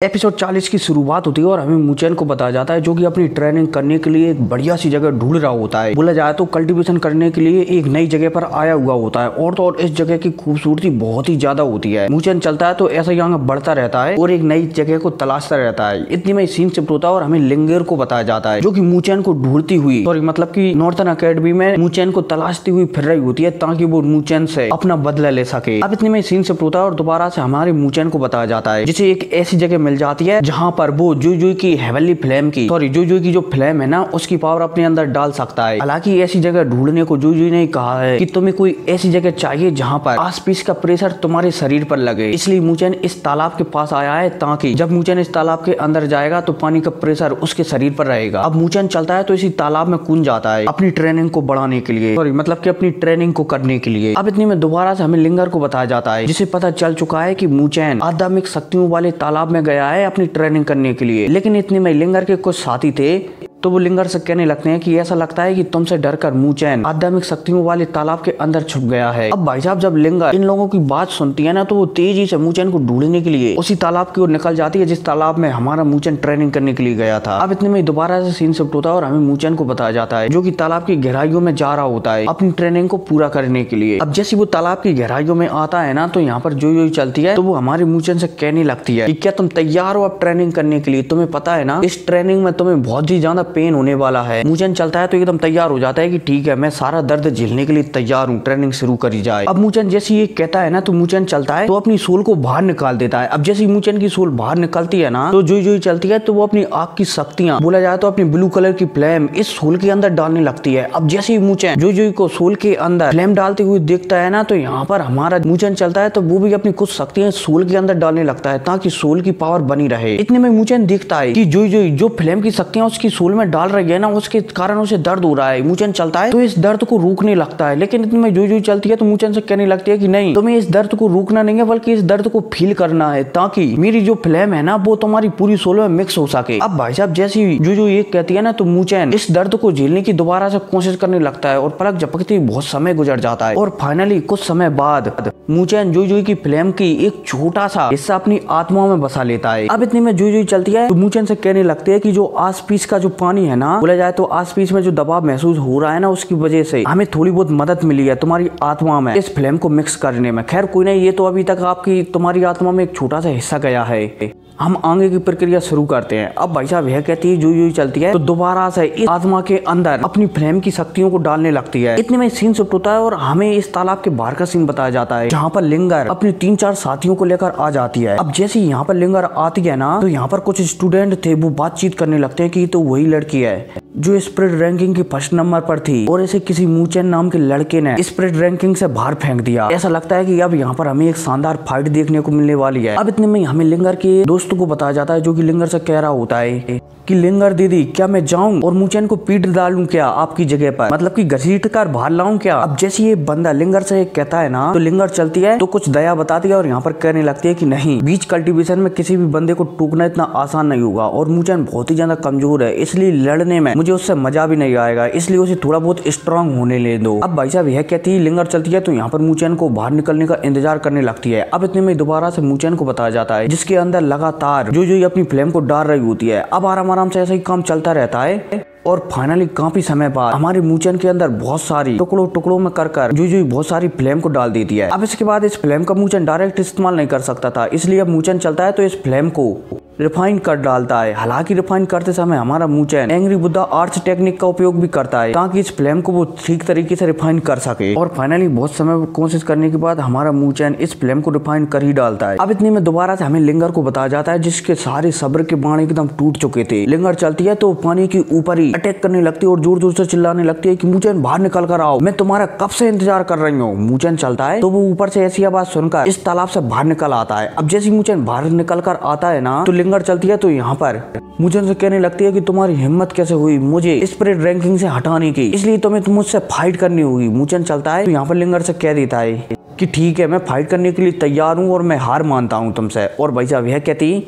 Episode 40 की शुरुआत होती है और हमें मुचेन को बताया जाता है जो कि अपनी ट्रेनिंग करने के लिए एक बढ़िया सी जगह ढूंढ रहा होता है। बोला जाए तो कल्टीवेशन करने के लिए एक नई जगह पर आया हुआ होता है और तो और इस जगह की खूबसूरती बहुत ही ज्यादा होती है। मुचेन चलता है तो ऐसा ही आगे बढ़ता रहता है और एक नई जगह को तलाशता रहता है। इतनी में सीन शिफ्ट होता है और हमें लिंगर को बताया जाता है जो कि मुचेन को ढूंढती हुई मतलब की नॉर्थन अकेडमी में मुचेन को तलाशती हुई फिर रही होती है ताकि वो मुचेन से अपना बदला ले सके। अब इतने में सीन शिफ्ट होता है और दोबारा से हमारे मुचेन को बताया जाता है जिसे एक ऐसी जगह मिल जाती है जहाँ पर वो जुई की हेवनली फ्लेम की जुई की जो फ्लेम है ना उसकी पावर अपने अंदर डाल सकता है। हालांकि ऐसी जगह ढूंढने को जुई ने कहा है कि तुम्हें कोई ऐसी जगह चाहिए जहाँ पर आसपास का प्रेशर तुम्हारे शरीर पर लगे। इसलिए मुचेन इस तालाब के पास आया है ताकि जब मुचेन इस तालाब के अंदर जाएगा तो पानी का प्रेशर उसके शरीर पर रहेगा। अब मुचेन चलता है तो इसी तालाब में कूद जाता है अपनी ट्रेनिंग को बढ़ाने के लिए अपनी ट्रेनिंग को करने के लिए। अब इतनी में दोबारा से हमें लिंगर को बताया जाता है जिसे पता चल चुका है कि मुचेन आध्यात्मिक शक्तियों वाले तालाब में गया है अपनी ट्रेनिंग करने के लिए। लेकिन इतने में लिंगर के कुछ साथी थे तो वो लिंगर से कहने लगते हैं कि ऐसा लगता है कि तुमसे डरकर मुचेन आध्यात्मिक शक्तियों वाले तालाब के अंदर छुप गया है। अब भाई साहब जब लिंगर इन लोगों की बात सुनती है ना तो वो तेजी से मुचेन को ढूंढने के लिए उसी तालाब की ओर निकल जाती है जिस तालाब में हमारा मुचेन ट्रेनिंग करने के लिए गया था। अब इतने में दोबारा से सीन शिफ्ट होता है और हमें मुचेन को बताया जाता है जो कि तालाब की गहराइयों में जा रहा होता है अपनी ट्रेनिंग को पूरा करने के लिए। अब जैसे वो तालाब की गहराइयों में आता है ना तो यहाँ पर जो चलती है तो वो हमारे मुचेन से कहने लगती है कि क्या तुम तैयार हो अब ट्रेनिंग करने के लिए? तुम्हें पता है ना इस ट्रेनिंग में तुम्हें बहुत ही ज्यादा पेन होने वाला है। मुचेन चलता है तो एकदम तैयार हो जाता है कि ठीक है मैं सारा दर्द झेलने के लिए तैयार हूँ, ट्रेनिंग शुरू करी जाए। अब मुचेन जैसे ये कहता है ना तो मुचेन चलता है तो अपनी सोल को बाहर निकाल देता है। अब जैसे मुचेन की सोल बाहर निकलती है ना तो जो चलती है तो वो अपनी आग की शक्तियां बोला जाए तो अपनी ब्लू कलर की फ्लेम इस सोल के अंदर डालने लगती है। अब जैसे ही मुचेन जो को सोल के अंदर फ्लेम डालते हुए देखता है ना तो यहाँ पर हमारा मुचेन चलता है तो वो भी अपनी कुछ शक्तियां सोल के अंदर डालने लगता है ताकि सोल की पावर बनी रहे। इतने में मुचेन देखता है कि जो फ्लेम की शक्तियां उसकी सोल में डाल रही है ना उसके कारण उसे दर्द हो रहा है। मुचेन चलता है तो इस दर्द को रोकने लगता है। लेकिन इतने में जो चलती है तो मुचेन से कहने लगती है कि नहीं तुम्हें इस दर्द को रोकना नहीं है बल्कि इस दर्द को फील करना है ताकि मेरी जो फ्लेम है ना वो तुम्हारी पूरी सोल में मिक्स हो सके। अब भाई साहब जैसी जो ये कहती है ना तो मुचेन इस दर्द को झेलने की दोबारा से कोशिश करने लगता है और पलक झपकते ही बहुत समय गुजर जाता है और फाइनली कुछ समय बाद मुचेन जो की फ्लेम की एक छोटा सा हिस्सा अपनी आत्मा में बसा लेता है। अब इतने में जो चलती है तो मुचेन से कहने लगते है कि जो आसपास का जो पानी है ना बोला जाए तो आसपास में जो दबाव महसूस हो रहा है ना उसकी वजह से हमें थोड़ी बहुत मदद मिली है तुम्हारी आत्मा में इस फ्लेम को मिक्स करने में। खैर कोई नहीं, ये तो अभी तक आपकी तुम्हारी आत्मा में एक छोटा सा हिस्सा गया है। हम आगे की प्रक्रिया शुरू करते हैं। अब भाई साहब यह कहती है जो चलती है तो दोबारा से इस आत्मा के अंदर अपनी फ्लेम की शक्तियों को डालने लगती है। इतने में सीन शिफ्ट होता है और हमें इस तालाब के बाहर का सीन बताया जाता है जहाँ पर लिंगर अपने 3-4 साथियों को लेकर आ जाती है। अब जैसे यहाँ पर लिंगर आती है ना तो यहाँ पर कुछ स्टूडेंट थे वो बातचीत करने लगते हैं कि तो वही लड़की है जो स्प्रिट रैंकिंग की फर्स्ट नंबर पर थी और इसे किसी मुचेन नाम के लड़के ने स्प्रिट रैंकिंग से बाहर फेंक दिया। ऐसा लगता है कि अब यहाँ पर हमें एक शानदार फाइट देखने को मिलने वाली है। अब इतने में हमें लिंगर के दोस्त को बताया जाता है जो कि लिंगर से कह रहा होता है कि लिंगर दीदी क्या मैं जाऊं और मुचेन को पीट डालूं क्या आपकी जगह पर, कि घसीट कर बाहर लाऊं क्या? अब जैसे ये बंदा लिंगर से कहता है ना तो लिंगर चलती है तो कुछ दया बताती है और यहाँ पर कहने लगती है कि नहीं बीच कल्टीवेशन में किसी भी बंदे को टूकना इतना आसान नहीं होगा और मुचेन बहुत ही ज्यादा कमजोर है इसलिए लड़ने में मुझे उससे मजा भी नहीं आएगा, इसलिए उसे थोड़ा बहुत स्ट्रांग होने ले दो। अब भाई साहब यह कहती है लिंगर चलती है तो यहाँ पर मुचेन को बाहर निकलने का इंतजार करने लगती है। अब इतने में दोबारा से मुचेन को बताया जाता है जिसके अंदर लगातार जो अपनी फ्लेम को डाल रही होती है। अब आराम से ऐसा ही काम चलता रहता है और फाइनली काफी समय बाद हमारे मुचेन के अंदर बहुत सारी टुकड़ों में कर जो बहुत सारी फ्लेम को डाल देती है। अब इसके बाद इस फ्लेम का मुचेन डायरेक्ट इस्तेमाल नहीं कर सकता था इसलिए अब मुचेन चलता है तो इस फ्लेम को रिफाइन कर डालता है। हालांकि रिफाइन करते समय हमारा मुचेन एंग्री बुद्धा आर्ट्स टेक्निक का उपयोग भी करता है ताकि इस फ्लेम को वो ठीक तरीके से रिफाइन कर सके और फाइनली बहुत समय कोशिश करने के बाद हमारा मुचेन इस फ्लेम को रिफाइन कर ही डालता है। अब इतने में दोबारा से हमें लिंगर को बताया जाता है जिसके सारे सब्र के बाण एकदम टूट चुके थे। लिंगर चलती है तो पानी के ऊपर ही अटैक करने लगती है और जोर जोर से चिल्लाने लगती है कि मुचेन बाहर निकल कर आओ, मैं तुम्हारा कब से इंतजार कर रही हूँ। मुचेन चलता है तो वो ऊपर से ऐसी आवाज सुनकर इस तालाब से बाहर निकल आता है। अब जैसे मुचेन बाहर निकल कर आता है ना तो लिंगर चलती है तो यहाँ पर मुचेन से कहने लगती है कि तुम्हारी हिम्मत कैसे हुई मुझे स्पिरिट रैंकिंग से हटाने की, इसलिए तुम्हें मुझसे फाइट करनी होगी। मुचेन चलता है तो यहाँ पर लिंगर से कह देता है कि ठीक है मैं फाइट करने के लिए तैयार हूँ और मैं हार मानता हूँ तुमसे। और भाई साहब यह कहती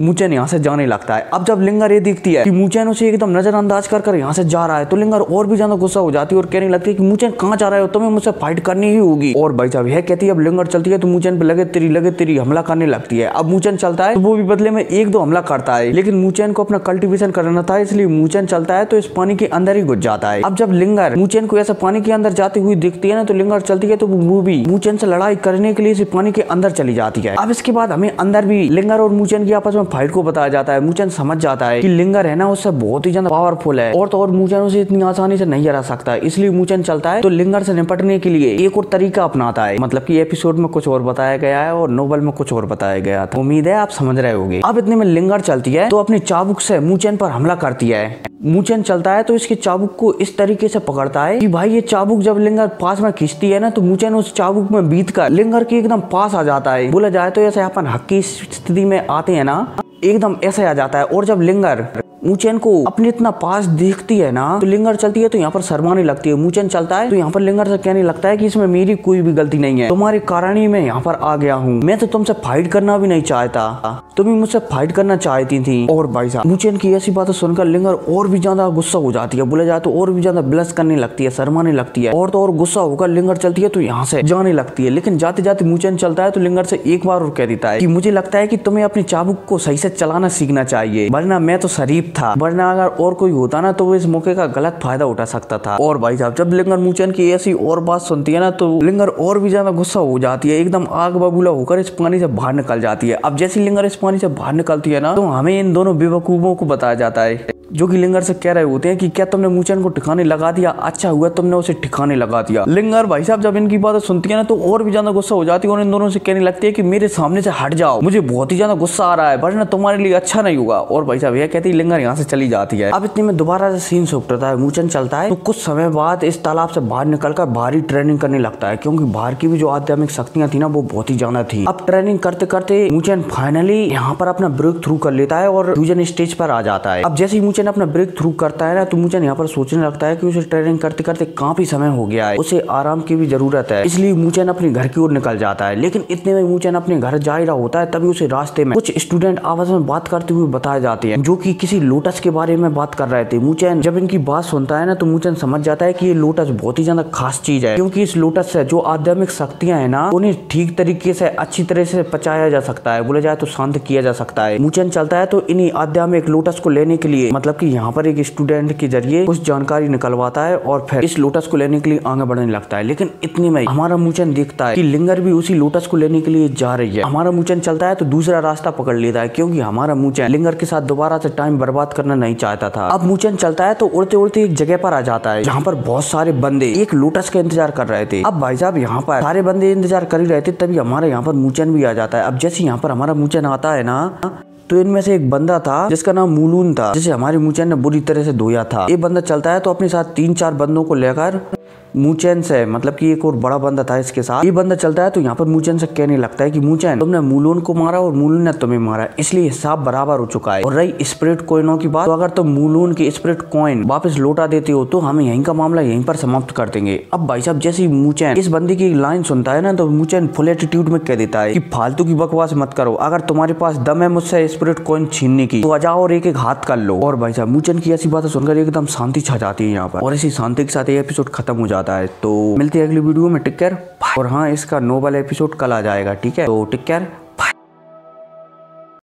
मूचेन यहाँ से जाने लगता है। अब जब लिंगर ये देखती है कि मूचेन उसे एकदम नजरअंदाज कर यहाँ से जा रहा है तो लिंगर और भी ज्यादा गुस्सा हो जाती है और कहने लगती है कि मूचेन कहाँ जा रहे हो, तुम्हें मुझसे फाइट करनी ही होगी। और भाई साहब यह कहती है, अब लिंगर चलती है तो मूचेन पे लगे तेरी हमला करने लगती है। अब मूचेन चलता है तो वो भी बदले में 1-2 हमला करता है, लेकिन मूचेन को अपना कल्टीवेशन करना था, इसलिए मूचेन चलता है तो इस पानी के अंदर ही घुस जाता है। अब जब लिंगर मूचेन को ऐसा पानी के अंदर जाते हुए देखती है ना तो लिंगर चलती है तो वो भी मूचेन से लड़ाई करने के लिए इस पानी के अंदर चली जाती है। अब इसके बाद हमें अंदर भी लिंगर और मूचेन की आपस में फाइट को बताया जाता है। मूचेन समझ जाता है कि लिंगर है ना उससे बहुत ही ज्यादा पावरफुल है और तो और मूचेन उसे इतनी आसानी से नहीं हरा सकता, इसलिए मूचेन चलता है तो लिंगर से निपटने के लिए एक और तरीका अपनाता है। मतलब कि एपिसोड में कुछ और बताया गया है और नोवेल में कुछ और बताया गया था। उम्मीद है आप समझ रहे होंगे। अब इतने में लिंगर चलती है तो अपनी चाबुक से मूचेन पर हमला करती है। मूचेन चलता है तो इसके चाबुक को इस तरीके से पकड़ता है कि भाई ये चाबुक जब लिंगर पास में खींचती है ना तो मूचेन उस चाबुक में बीत कर लिंगर के एकदम पास आ जाता है। बोला जाए तो ऐसे अपन हक की स्थिति में आते हैं ना, एकदम ऐसे आ जाता है। और जब लिंगर मूचेन को अपने इतना पास देखती है ना तो लिंगर चलती है तो यहाँ पर शर्माने लगती है। मूचेन चलता है तो यहाँ पर लिंगर से कहने लगता है कि इसमें मेरी कोई भी गलती नहीं है, तुम्हारे कारण ही मैं यहाँ पर आ गया हूँ, मैं तो तुमसे फाइट करना भी नहीं चाहता, तुम ही मुझसे फाइट करना चाहती थी। और भाई साहब मूचेन की ऐसी बातें सुनकर लिंगर और भी ज्यादा गुस्सा हो जाती है। बोला जाए तो और भी ज्यादा ब्लश करने लगती है, शर्माने लगती है और तो और गुस्सा होकर लिंगर चलती है तो यहाँ से जाने लगती है। लेकिन जाते जाते मूचेन चलता है तो लिंगर से एक बार और कह देता है कि मुझे लगता है कि तुम्हें अपनी चाबुक को सही से चलाना सीखना चाहिए, वरना मैं तो शरीफ था, वरना अगर और कोई होता ना तो वो इस मौके का गलत फायदा उठा सकता था। और भाई साहब जब लिंगर मूचेन की ऐसी और बात सुनती है ना तो लिंगर और भी ज्यादा गुस्सा हो जाती है, एकदम आग बबूला होकर इस पानी से बाहर निकल जाती है। अब जैसे लिंगर इस पानी से बाहर निकलती है ना तो हमें इन दोनों बेवकूफों को बताया जाता है जो कि लिंगर से कह रहे होते हैं कि क्या तुमने मूचेन को ठिकाने लगा दिया, अच्छा हुआ तुमने उसे ठिकाने लगा दिया। लिंगर भाई साहब जब इनकी बातें सुनती है ना तो और भी ज्यादा गुस्सा हो जाती है और इन दोनों से कहने लगती है कि मेरे सामने से हट जाओ, मुझे बहुत ही ज्यादा गुस्सा आ रहा है, वरना तुम्हारे लिए अच्छा नहीं होगा। और भाई साहब यह कहती है लिंगर यहाँ से चली जाती है। अब इतने में दोबारा से सीन उठता है, मूचेन चलता है तो कुछ समय बाद इस तालाब से बाहर निकलकर भारी ट्रेनिंग करने लगता है, क्योंकि बाहर की भी जो आध्यात्मिक शक्तियां थी ना वो बहुत ही ज्यादा थी। अब ट्रेनिंग करते करते मूचेन फाइनली यहाँ पर अपना ब्रेक थ्रू कर लेता है और फ्यूजन स्टेज पर आ जाता है। अब जैसे ही मूचेन अपना ब्रेक थ्रू करता है ना तो मूचेन यहाँ पर सोचने लगता है कि उसे ट्रेनिंग करते करते काफी समय हो गया है, उसे आराम की भी जरूरत है, इसलिए मूचेन अपने घर की ओर निकल जाता है। लेकिन इतने में मूचेन अपने घर जा ही रहा होता है तभी उसे रास्ते में कुछ स्टूडेंट आपस में बात करते हुए बताए जाते हैं जो कि किसी लोटस के बारे में बात कर रहे थे। मूचेन जब इनकी बात सुनता है ना तो मूचेन समझ जाता है कि ये लोटस बहुत ही ज्यादा खास चीज है, क्योंकि इस लोटस से जो आध्यात्मिक शक्तियां है ना उन्हें ठीक तरीके से अच्छी तरह से पचाया जा सकता है, बोला जाए तो शांत किया जा सकता है। मूचेन चलता है तो इन्हीं आध्यात्मिक लोटस को लेने के लिए मतलब कि यहाँ पर एक स्टूडेंट के जरिए कुछ जानकारी निकलवाता है और फिर इस लोटस को लेने के लिए आगे बढ़ने लगता है। लेकिन इतने में हमारा मूचेन देखता है कि लिंगर भी उसी लोटस को लेने के लिए जा रही है। हमारा मूचेन चलता है तो दूसरा रास्ता पकड़ लेता है, क्योंकि हमारा मूचेन लिंगर के साथ दोबारा से टाइम बर्बाद करना नहीं चाहता था। अब मूचेन चलता है तो उड़ते उड़ते एक जगह पर आ जाता है जहाँ पर बहुत सारे बंदे एक लोटस का इंतजार कर रहे थे। अब भाई साहब यहाँ पर सारे बंदे इंतजार कर ही रहे थे तभी हमारे यहाँ पर मूचेन भी आ जाता है। अब जैसे यहाँ पर हमारा मूचेन आता है ना तो इनमें से एक बंदा था जिसका नाम मूलून था, जिसे हमारे मूचेन ने बुरी तरह से धोया था। ये बंदा चलता है तो अपने साथ 3-4 बंदों को लेकर मूचेन से मतलब कि एक और बड़ा बंदा था इसके साथ, ये बंदा चलता है तो यहाँ पर मूचेन से कहने लगता है कि मूचेन तुमने मूलून को मारा और मूलून ने तुम्हें मारा, इसलिए हिसाब बराबर हो चुका है। और रही स्पिरिट कॉइनों की बात, तो अगर तुम मूलून की स्पिरिट कॉइन वापस लौटा देते हो तो हम यहीं का मामला यहीं पर समाप्त कर देंगे। अब भाई साहब जैसे ही मूचेन इस बंदे की लाइन सुनता है ना तो मूचेन फुल एटीट्यूड में कह देता है कि फालतू की बकवास मत करो, अगर तुम्हारे पास दम है मुझसे स्पिरिट कॉइन छीनने की तो आ जाओ और एक एक हाथ कर लो। और भाई साहब मूचेन की ऐसी बातें सुनकर एकदम शांति छा जाती है यहाँ पर और इसी शांति के साथ ये एपिसोड खत्म हो जाता है। तो मिलते हैं अगली वीडियो में, टेक केयर। और हाँ इसका नोवेल एपिसोड कल आ जाएगा, ठीक है, तो टेक केयर।